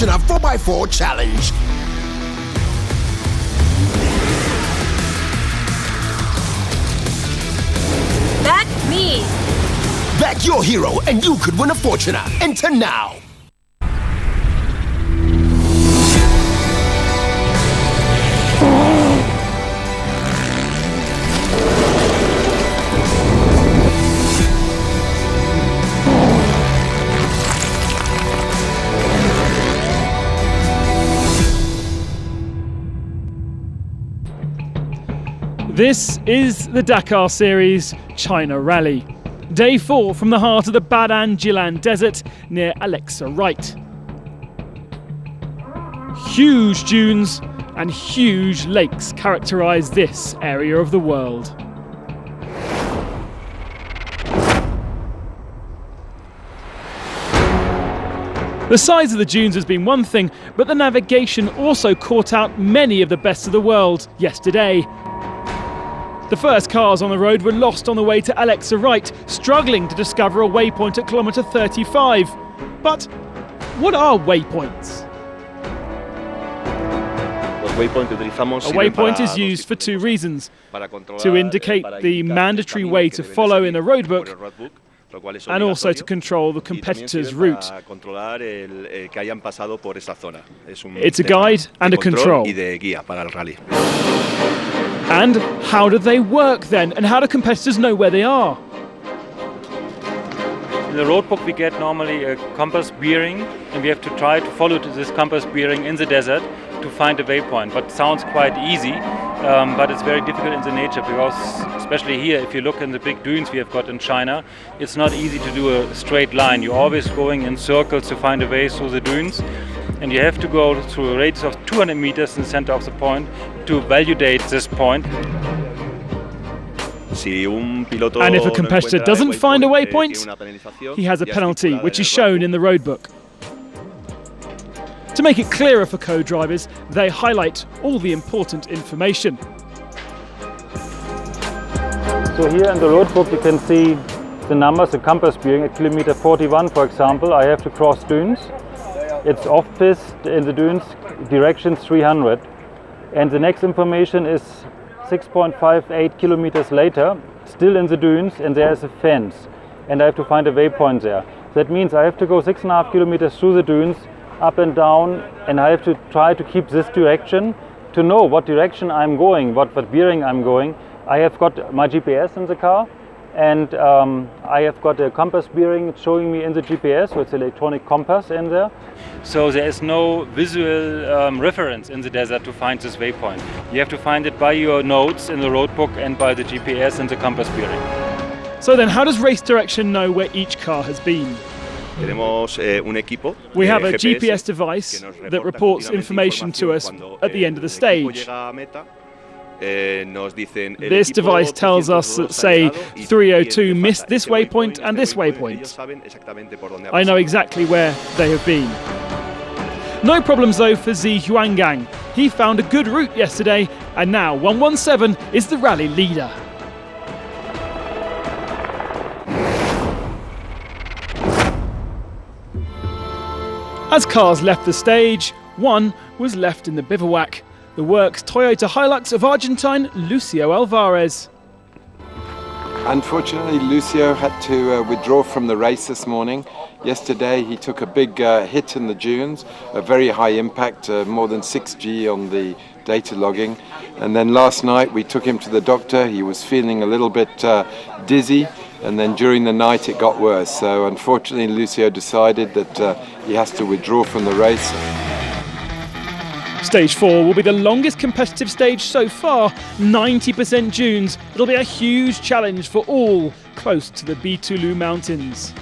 a 4x4 challenge. Back me! Back your hero and you could win a Fortuner. Enter now. This is the Dakar Series China Rally. Day 4 from the heart of the Badan Jilan Desert near Alexa Wright. Huge dunes and huge lakes characterise this area of the world. The size of the dunes has been one thing, but the navigation also caught out many of the best of the world yesterday. The first cars on the road were lost on the way to Alexa Wright, struggling to discover a waypoint at kilometre 35. But what are waypoints? A waypoint is used for two reasons: to indicate the mandatory way to follow in a roadbook, and also to control the competitor's route. It's a guide and a control. And how do they work then? And how do competitors know where they are? In the roadbook we get normally a compass bearing, and we have to try to follow this compass bearing in the desert to find a waypoint. But it sounds quite easy, but it's very difficult in the nature, because especially here, if you look in the big dunes we have got in China, it's not easy to do a straight line. You're always going in circles to find a way through the dunes, and you have to go through a radius of 200 meters in the center of the point to validate this point. And if a competitor doesn't find a waypoint, he has a penalty, which is shown in the roadbook. To make it clearer for co-drivers, they highlight all the important information. So here in the roadbook you can see the numbers, the compass bearing. At kilometer 41, for example, I have to cross dunes. It's off-piste in the dunes, direction 300. And the next information is 6.58 kilometers later, still in the dunes, and there is a fence. And I have to find a waypoint there. That means I have to go 6.5 kilometers through the dunes, up and down, and I have to try to keep this direction to know what direction I'm going, what bearing I'm going. I have got my GPS in the car, and I have got a compass bearing showing me in the GPS, so it's an electronic compass in there. So there is no visual reference in the desert to find this waypoint. You have to find it by your notes in the roadbook and by the GPS and the compass bearing. So then how does Race Direction know where each car has been? We have a GPS device that reports information to us at the end of the stage. This device tells us that, say, 302 missed this waypoint and this waypoint. I know exactly where they have been. No problems though for Zi Huanggang. He found a good route yesterday, and now 117 is the rally leader. As cars left the stage, one was left in the bivouac. The works Toyota Hilux of Argentine Lucio Alvarez. Unfortunately, Lucio had to withdraw from the race this morning. Yesterday he took a big hit in the dunes, a very high impact, more than 6G on the data logging. And then last night we took him to the doctor. He was feeling a little bit dizzy, and then during the night it got worse. So unfortunately Lucio decided that he has to withdraw from the race. Stage 4 will be the longest competitive stage so far, 90% dunes. It'll be a huge challenge for all close to the Beetaloo Mountains.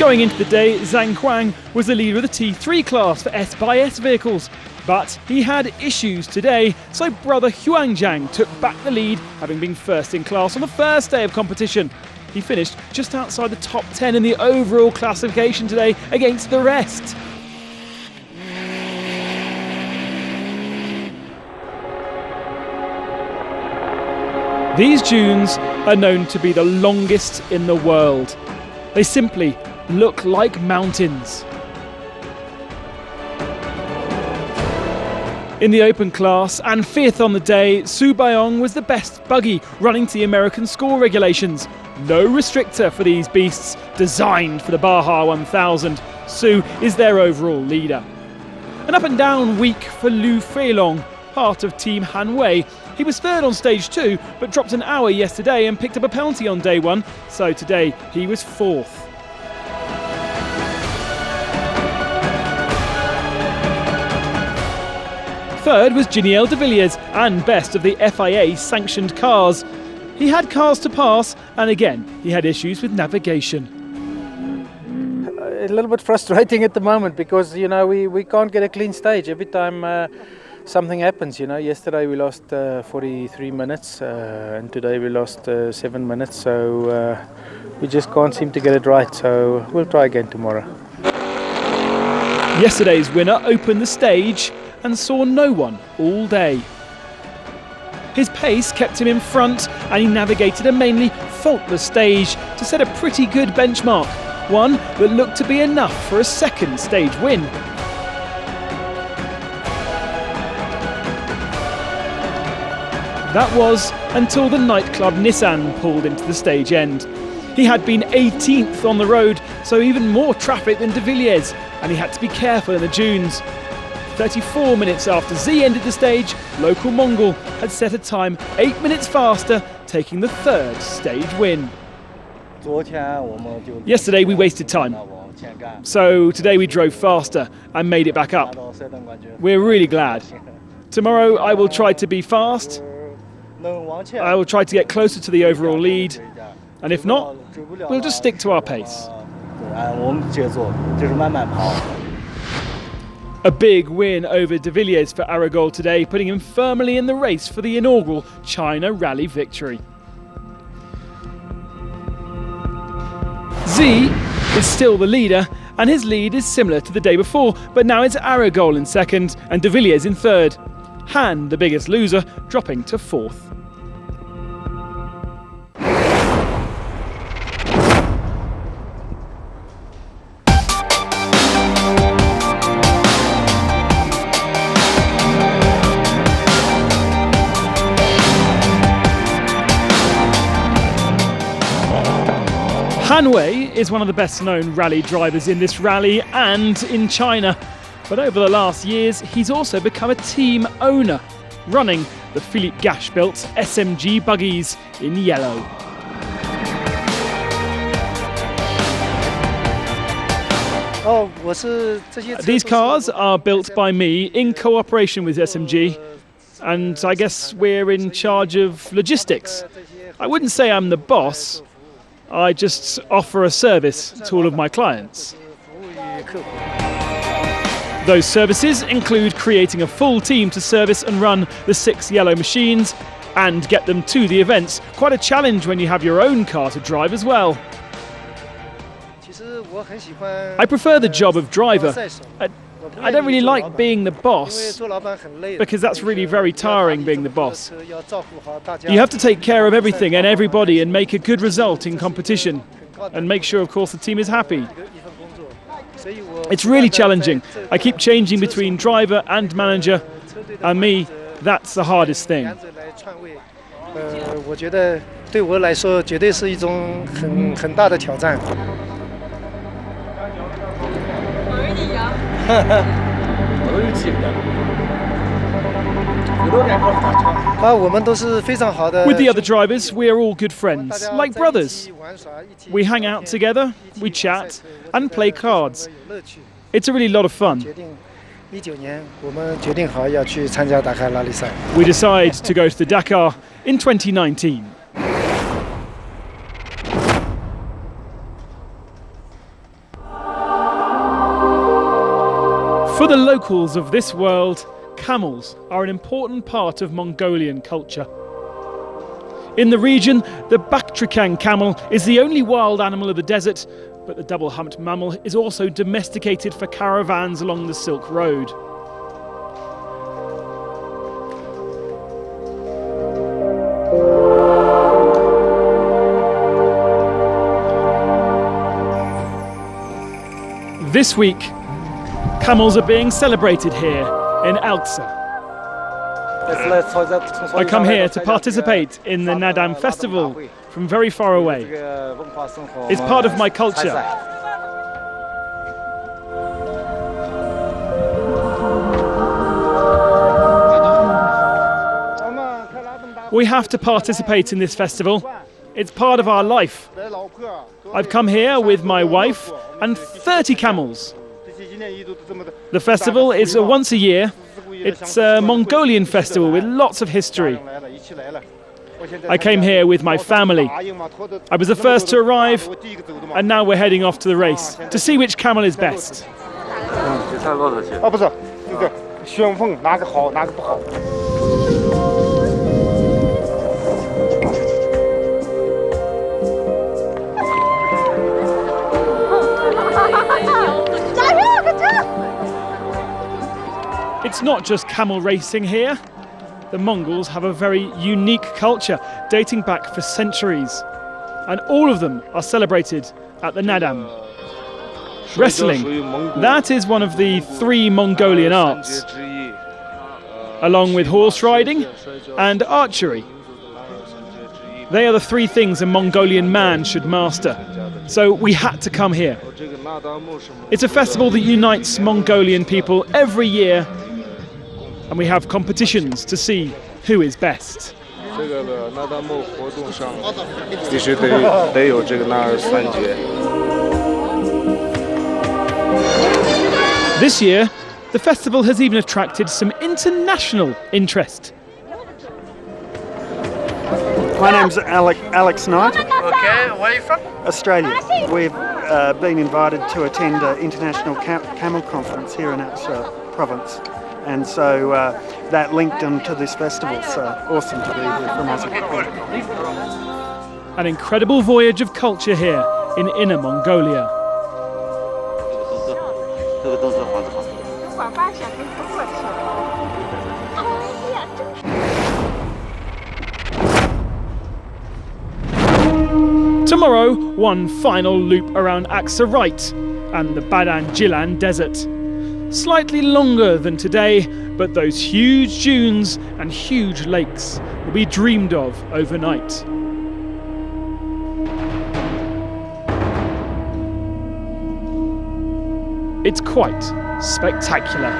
Going into the day, Zhang Huang was the leader of the T3 class for S/S vehicles. But he had issues today, so brother Huangjiang took back the lead, having been first in class on the first day of competition. He finished just outside the top 10 in the overall classification today against the rest. These dunes are known to be the longest in the world. They simply look like mountains. In the open class and fifth on the day, Su Baiyong was the best buggy running to the American score regulations. No restrictor for these beasts, designed for the Baja 1000. Su is their overall leader. An up and down week for Liu Feilong, part of Team Hanwei. He was third on stage 2, but dropped an hour yesterday and picked up a penalty on day 1, so today he was fourth. Third was Giniel de Villiers, and best of the FIA sanctioned cars. He had cars to pass, and again he had issues with navigation. A little bit frustrating at the moment because we can't get a clean stage every time something happens. Yesterday we lost 43 minutes and today we lost 7 minutes, so we just can't seem to get it right, so we'll try again tomorrow. Yesterday's winner opened the stage and saw no one all day. His pace kept him in front and he navigated a mainly faultless stage to set a pretty good benchmark, one that looked to be enough for a second stage win. That was until the nightclub Nissan pulled into the stage end. He had been 18th on the road, so even more traffic than de Villiers, and he had to be careful in the dunes. 34 minutes after Z ended the stage, local Mongol had set a time 8 minutes faster, taking the third stage win. Yesterday we wasted time, so today we drove faster and made it back up. We're really glad. Tomorrow I will try to be fast, I will try to get closer to the overall lead, and if not, we'll just stick to our pace. A big win over de Villiers for Aragol today, putting him firmly in the race for the inaugural China Rally victory. Z is still the leader, and his lead is similar to the day before, but now it's Aragol in second and de Villiers in third. Han, the biggest loser, dropping to fourth. Hanwei is one of the best known rally drivers in this rally and in China. But over the last years, he's also become a team owner, running the Philippe Gache built SMG buggies in yellow. These cars are built by me in cooperation with SMG, and I guess we're in charge of logistics. I wouldn't say I'm the boss, I just offer a service to all of my clients. Those services include creating a full team to service and run the 6 yellow machines and get them to the events. Quite a challenge when you have your own car to drive as well. I prefer the job of driver. I don't really like being the boss, because that's really very tiring being the boss. You have to take care of everything and everybody and make a good result in competition, and make sure, of course, the team is happy. It's really challenging. I keep changing between driver and manager, and me, that's the hardest thing. With the other drivers, we are all good friends, like brothers. We hang out together, we chat, and play cards. It's a really lot of fun. We decide to go to the Dakar in 2019. For the locals of this world, camels are an important part of Mongolian culture. In the region, the Baktrikan camel is the only wild animal of the desert, but the double-humped mammal is also domesticated for caravans along the Silk Road. This week, camels are being celebrated here in Elxa. I come here to participate in the Nadam festival from very far away. It's part of my culture. We have to participate in this festival. It's part of our life. I've come here with my wife and 30 camels. The festival is once a year. It's a Mongolian festival with lots of history. I came here with my family. I was the first to arrive, and now we're heading off to the race to see which camel is best. It's not just camel racing here. The Mongols have a very unique culture dating back for centuries, and all of them are celebrated at the Nadam. Wrestling, that is one of the 3 Mongolian arts, along with horse riding and archery. They are the 3 things a Mongolian man should master, so we had to come here. It's a festival that unites Mongolian people every year, and we have competitions to see who is best. This year, the festival has even attracted some international interest. My name's Alex Knight. Okay, where are you from? Australia. We've been invited to attend an international camel conference here in Elxa province, and so that linked into this festival. So awesome to be here from us. An incredible voyage of culture here in Inner Mongolia. Tomorrow, one final loop around Aksarait and the Badan-Jilan Desert. Slightly longer than today, but those huge dunes and huge lakes will be dreamed of overnight. It's quite spectacular.